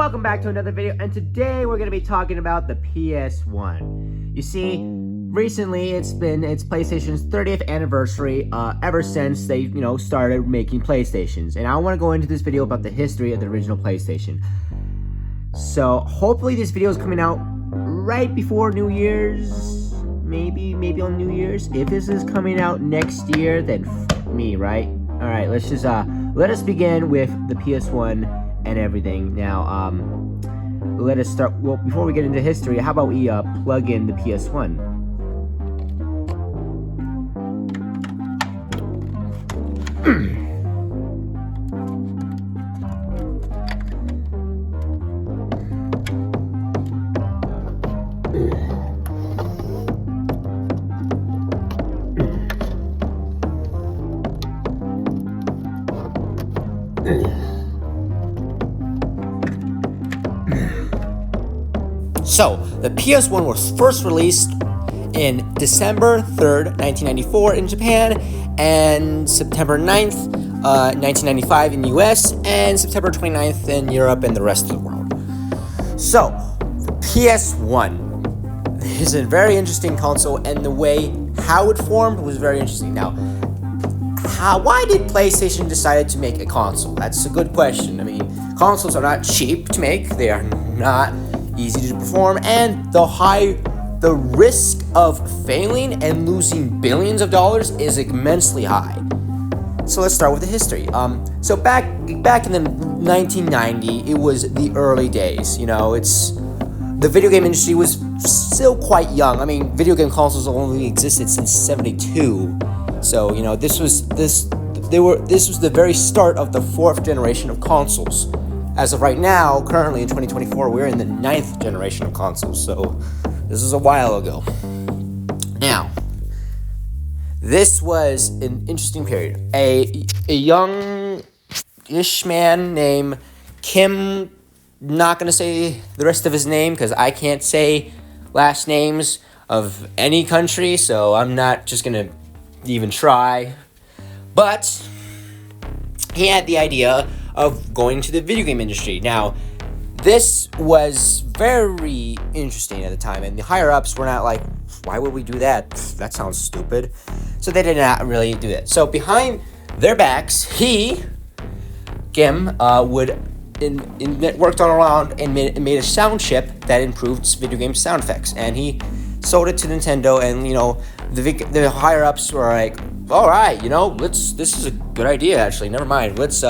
welcome back to another video, and today we're going to be talking about the PS1. You see, recently it's PlayStation's 30th anniversary ever since they, started making PlayStations, and I want to go into this video about the history of the original PlayStation. So, hopefully this video is coming out right before New Year's, maybe on New Year's. If this is coming out next year, then f me, right? Alright, let's just, let us begin with the PS1 and everything. Now, let us start. Well, before we get into history, how about we plug in the PS1? So, the PS1 was first released in December 3rd, 1994 in Japan, and September 9th, 1995 in the US, and September 29th in Europe and the rest of the world. So, the PS1 is a very interesting console, and the way how it formed was very interesting. Now, why did PlayStation decide to make a console? That's a good question. I mean, consoles are not cheap to make. They are not easy to perform, and the risk of failing and losing billions of dollars is immensely high. So let's start with the history. So back in the 1990, it was the early days. The video game industry was still quite young. I mean, video game consoles only existed since '72. So this was the very start of the fourth generation of consoles. As of right now, currently in 2024, we're in the 9th generation of consoles, so this is a while ago. Now, this was an interesting period. A young-ish man named Kim, not going to say the rest of his name because I can't say last names of any country, so I'm not just going to even try. But he had the idea of going to the video game industry. Now, this was very interesting at the time, and the higher-ups were not like, why would we do that? That sounds stupid. So they did not really do that. So behind their backs, Kim, worked on around and made a sound chip that improved video game sound effects, and he sold it to Nintendo, and the higher-ups were like, all right, this is a good idea, actually. Never mind. Let's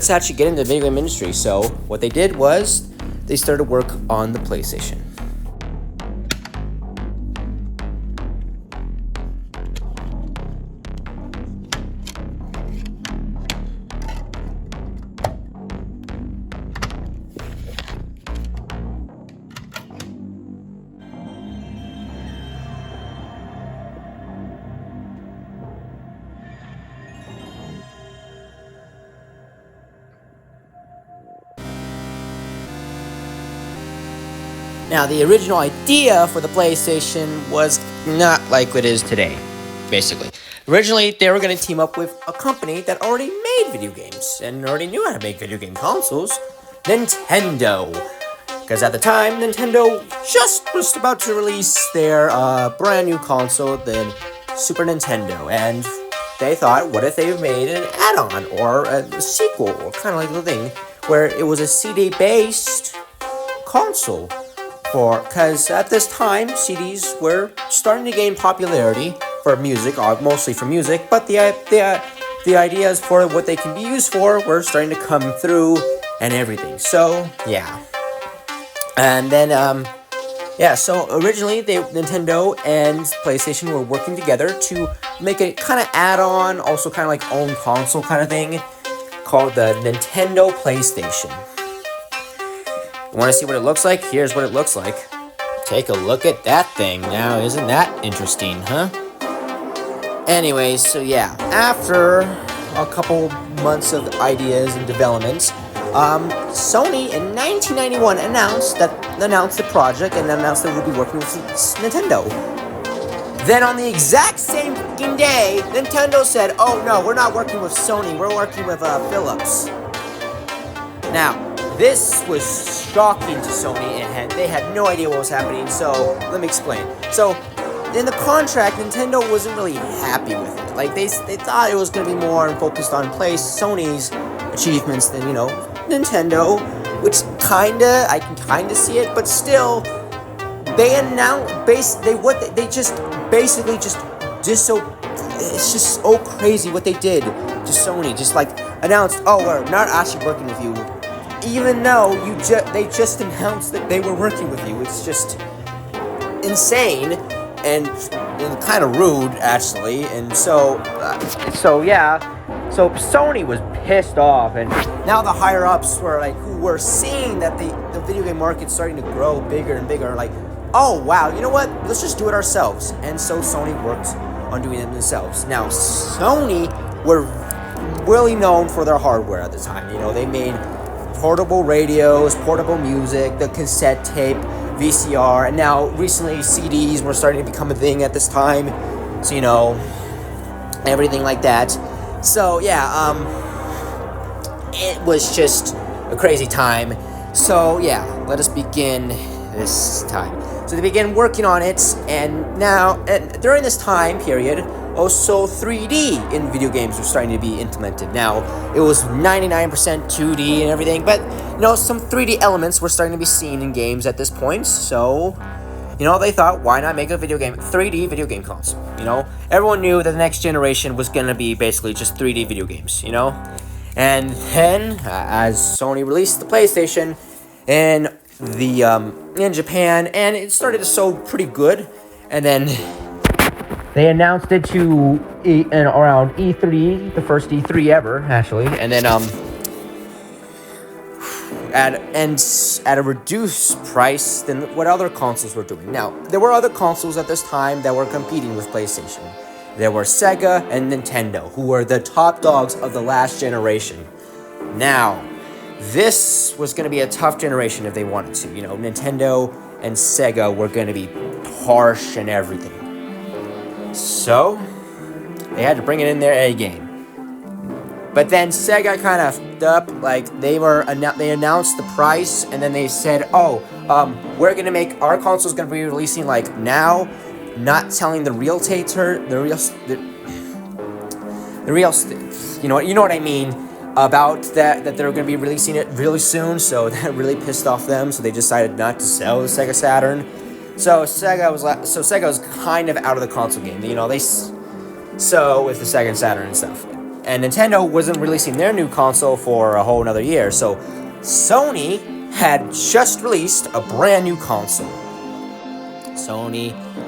actually get into the video game industry. So what they did was they started work on the PlayStation. Now, the original idea for the PlayStation was not like it is today, basically. Originally, they were going to team up with a company that already made video games and already knew how to make video game consoles, Nintendo. Because at the time, Nintendo just was about to release their brand new console, the Super Nintendo, and they thought, what if they made an add-on or a sequel, or kind of like the thing, where it was a CD-based console. Because at this time, CDs were starting to gain popularity for music, mostly for music, but the ideas for what they can be used for were starting to come through and everything. So, yeah. And then, so originally, Nintendo and PlayStation were working together to make a kind of add-on, also kind of like own console kind of thing, called the Nintendo PlayStation. You want to see what it looks like? Here's what it looks like. Take a look at that thing. Now, isn't that interesting, huh? Anyways, so yeah. After a couple months of ideas and developments, Sony in 1991 announced the project and announced that we'll be working with Nintendo. Then on the exact same fucking day, Nintendo said, oh no, we're not working with Sony, we're working with Philips. Now, this was shocking to Sony, and they had no idea what was happening, so let me explain. So, in the contract, Nintendo wasn't really happy with it. Like, they thought it was going to be more focused on Sony's achievements than, Nintendo, which I can kinda see it, but still, they announced, they just basically just it's just so crazy what they did to Sony. Just like announced, oh, we're not actually working with you, even though they just announced that they were working with you. It's just insane and kind of rude, actually. And so Sony was pissed off, and now the higher ups who were seeing that the video game market's starting to grow bigger and bigger, like, oh wow, you know what? Let's just do it ourselves. And so Sony worked on doing it themselves. Now, Sony were really known for their hardware at the time. They made portable radios, portable music, the cassette tape, VCR, and now recently CDs were starting to become a thing at this time. So, everything like that. So, yeah, it was just a crazy time. So, yeah, let us begin this time. So they began working on it, and during this time period, also 3D in video games were starting to be implemented. Now, it was 99% 2D and everything, but, some 3D elements were starting to be seen in games at this point, so, they thought, why not make a 3D video game console, Everyone knew that the next generation was going to be basically just 3D video games, And then, as Sony released the PlayStation, in Japan, and it started to sell pretty good, and then they announced it around E3, the first E3 ever, actually, and then at a reduced price than what other consoles were doing. Now, there were other consoles at this time that were competing with PlayStation. There were Sega and Nintendo, who were the top dogs of the last generation. Now, this was going to be a tough generation if they wanted to. Nintendo and Sega were going to be harsh and everything. So, they had to bring it in their A game. But then Sega kind of fucked up. Like, they announced the price, and then they said, we're going to make, our console's going to be releasing, like, now, not telling the real, you know what I mean, about that they're going to be releasing it really soon, so that really pissed off them, so they decided not to sell the Sega Saturn. So Sega was kind of out of the console game, with the Sega Saturn and stuff. And Nintendo wasn't releasing their new console for a whole another year, so Sony had just released a brand new console.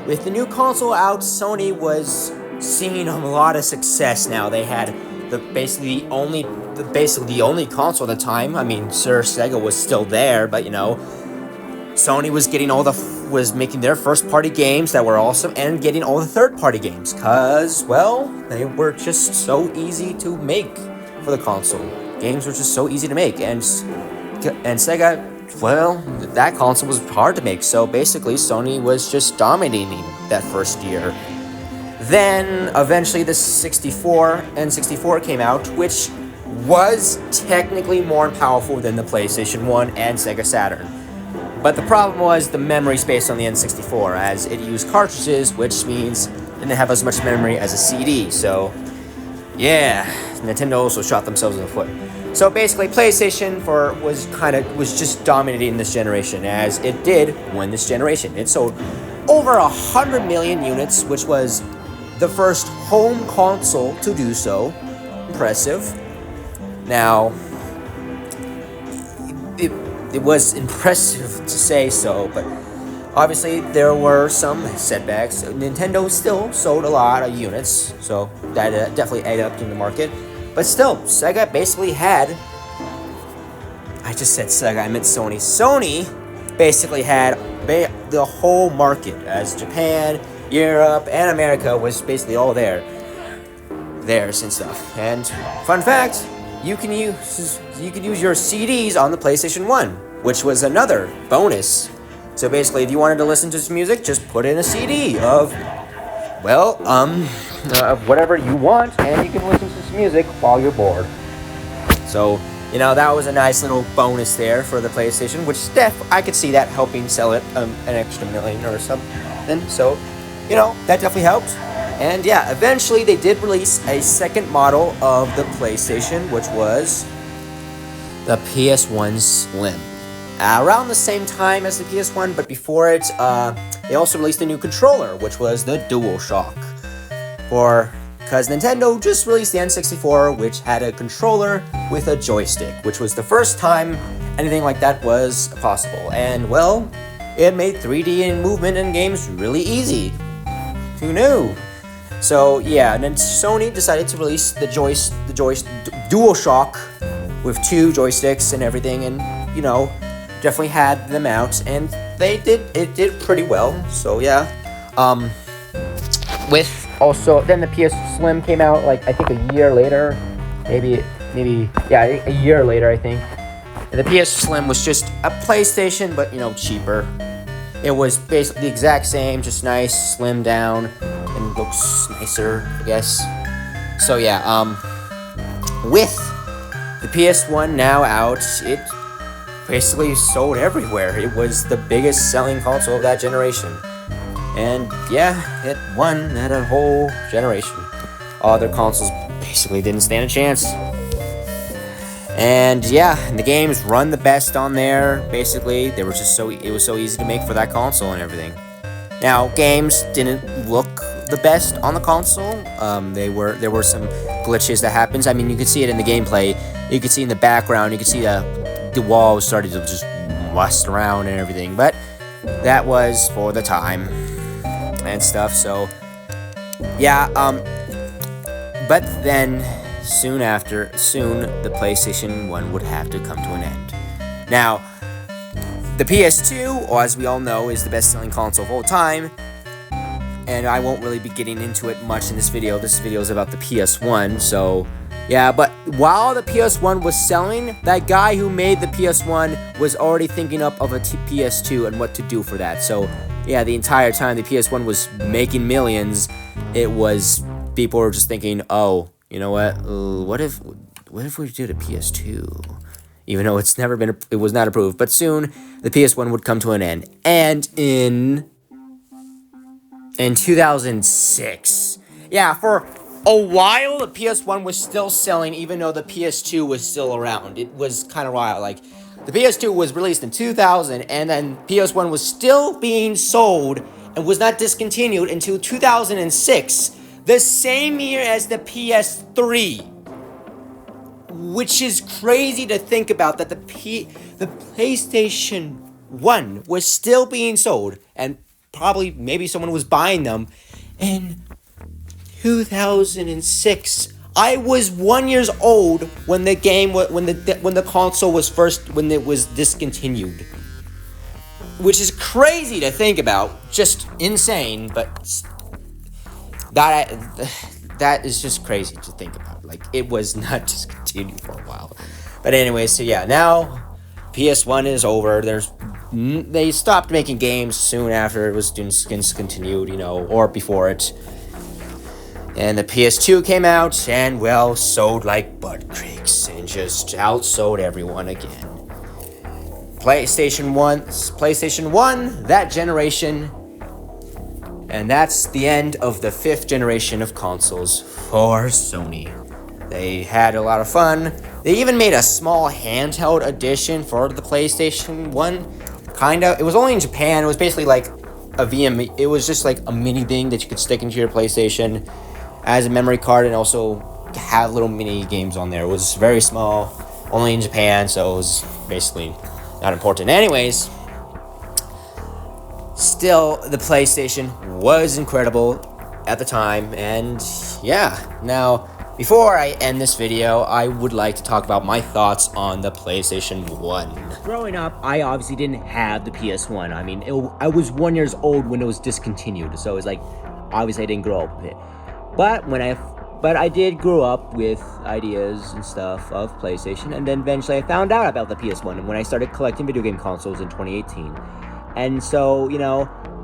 With the new console out, Sony was seeing a lot of success now. They had basically the only console at the time. I mean, sure, Sega was still there, but Sony was making their first party games that were awesome, and getting all the third party games, cause they were just so easy to make for the console. Games were just so easy to make, and Sega, that console was hard to make. So basically, Sony was just dominating that first year. Then, eventually, the N64 came out, which was technically more powerful than the PlayStation 1 and Sega Saturn. But the problem was the memory space on the N64, as it used cartridges, which means it didn't have as much memory as a CD. So, yeah, Nintendo also shot themselves in the foot. So basically, PlayStation was just dominating this generation, as it did win this generation. It sold over 100 million units, which was the first home console to do so. Impressive. Now, it was impressive to say so, but obviously there were some setbacks. Nintendo still sold a lot of units, so that definitely ate up in the market. But still, Sega basically had... I just said Sega, I meant Sony. Sony basically had the whole market, as Japan, Europe, and America was basically all theirs and stuff. And fun fact, you can use your CDs on the PlayStation 1, which was another bonus. So basically, if you wanted to listen to some music, just put in a CD of whatever you want, and you can listen to some music while you're bored. So That was a nice little bonus there for the PlayStation, which I could see that helping sell it an extra million or something. So, that definitely helped. And yeah, eventually they did release a second model of the PlayStation, which was the PS1 Slim. Around the same time as the PS1, but before it, they also released a new controller, which was the DualShock. Because Nintendo just released the N64, which had a controller with a joystick, which was the first time anything like that was possible. And, well, it made 3D and movement in games really easy. Who knew? So, yeah, and then Sony decided to release the DualShock with 2 joysticks and everything, and, definitely had them out, and it did pretty well. So, yeah. Then the PS Slim came out, I think a year later, maybe, a year later, I think. And the PS Slim was just a PlayStation, but, cheaper. It was basically the exact same, just nice, slimmed down, and looks nicer, I guess. So, yeah, with the PS1 now out, it basically sold everywhere. It was the biggest selling console of that generation. And yeah, it won that a whole generation. Other consoles basically didn't stand a chance. And yeah, the games run the best on there. Basically, it was so easy to make for that console and everything. Now, games didn't look the best on the console. There were some glitches that happened. I mean, you could see it in the gameplay. You could see in the background. You could see the walls started to just rust around and everything. But that was for the time and stuff. So yeah. But then soon the PlayStation 1 would have to come to an end. Now, the PS2, as we all know, is the best-selling console of all time, and I won't really be getting into it much in this video. This video is about the PS1, so yeah, but while the PS1 was selling, that guy who made the PS1 was already thinking up of a PS2 and what to do for that. So yeah, the entire time the PS1 was making millions, people were just thinking, oh, you know what if we did a PS2? Even though it was not approved. But soon, the PS1 would come to an end. And in 2006, yeah, for a while, the PS1 was still selling, even though the PS2 was still around. It was kind of wild. The PS2 was released in 2000, and then PS1 was still being sold and was not discontinued until 2006, the same year as the PS3. Which is crazy to think about, that the PlayStation 1 was still being sold, and maybe someone was buying them in 2006. I was 1 year old when the console when it was discontinued. Which is crazy to think about, just insane, but that is just crazy to think about. It was not discontinued for a while. But anyway, so yeah, now PS1 is over. They stopped making games soon after it was discontinued, or before it. And the PS2 came out and, well, sold like butt creeks and just outsold everyone again. PlayStation 1, that generation. And that's the end of the 5th generation of consoles for Sony. They had a lot of fun. They even made a small handheld edition for the PlayStation 1. It was only in Japan. It was basically like a VM. It was just like a mini thing that you could stick into your PlayStation as a memory card and also have little mini games on there. It was very small, only in Japan, so it was basically not important. Anyways, still, the PlayStation was incredible at the time, and yeah. Now, before I end this video, I would like to talk about my thoughts on the PlayStation 1. Growing up, I obviously didn't have the PS1. I mean, I was 1 year old when it was discontinued, so it was obviously I didn't grow up with it. But I did grow up with ideas and stuff of PlayStation, and then eventually I found out about the PS1 when I started collecting video game consoles in 2018. And so,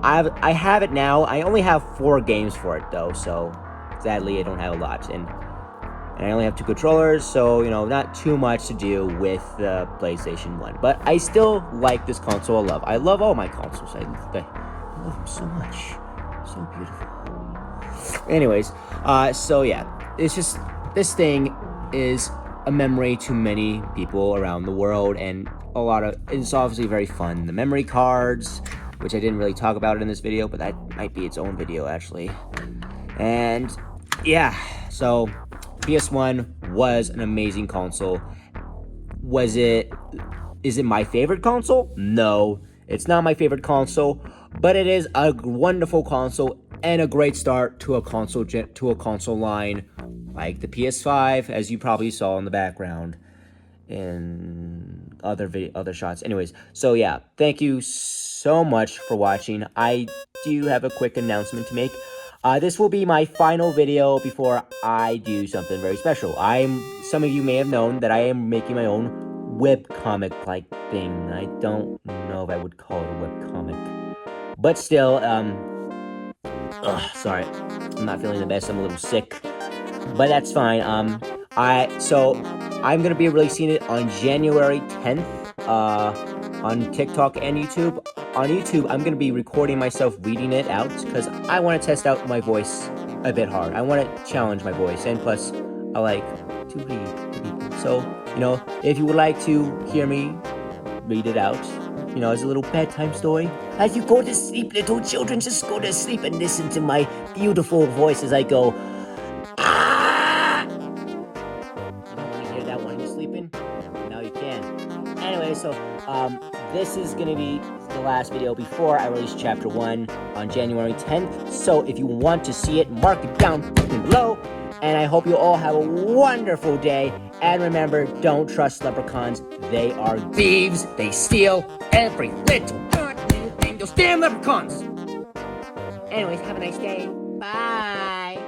I have it now. I only have 4 games for it, though, so sadly I don't have a lot. and I only have 2 controllers, so, not too much to do with the PlayStation 1. But I still like this console a lot. I love all my consoles. I love them so much. So beautiful. Anyways, so yeah, it's just, this thing is a memory to many people around the world, and it's obviously very fun. The memory cards, which I didn't really talk about in this video, but that might be its own video, actually. And yeah, so PS1 was an amazing console. Is it my favorite console? No, it's not my favorite console, but it is a wonderful console and a great start to a console line like the PS5, as you probably saw in the background in other shots. Anyways, so yeah, thank you so much for watching. I do have a quick announcement to make. This will be my final video before I do something very special. Some of you may have known that I am making my own webcomic-like thing. I don't know if I would call it a webcomic, but still, sorry, I'm not feeling the best. I'm a little sick, but that's fine. I'm gonna be releasing it on January 10th, on TikTok and YouTube. On YouTube, I'm gonna be recording myself reading it out, because I want to test out my voice a bit hard. I want to challenge my voice, and plus, I like to read to people. So, if you would like to hear me read it out, as a little bedtime story, as you go to sleep, little children, just go to sleep and listen to my beautiful voice as I go, ah! You don't want to hear that when you're sleeping? Now you can. Anyway, so, this is gonna be the last video before I release Chapter 1 on January 10th. So if you want to see it, mark it down below. And I hope you all have a wonderful day. And remember, don't trust leprechauns. They are thieves. They steal every little thing. Those damn leprechauns. Anyways, have a nice day. Bye.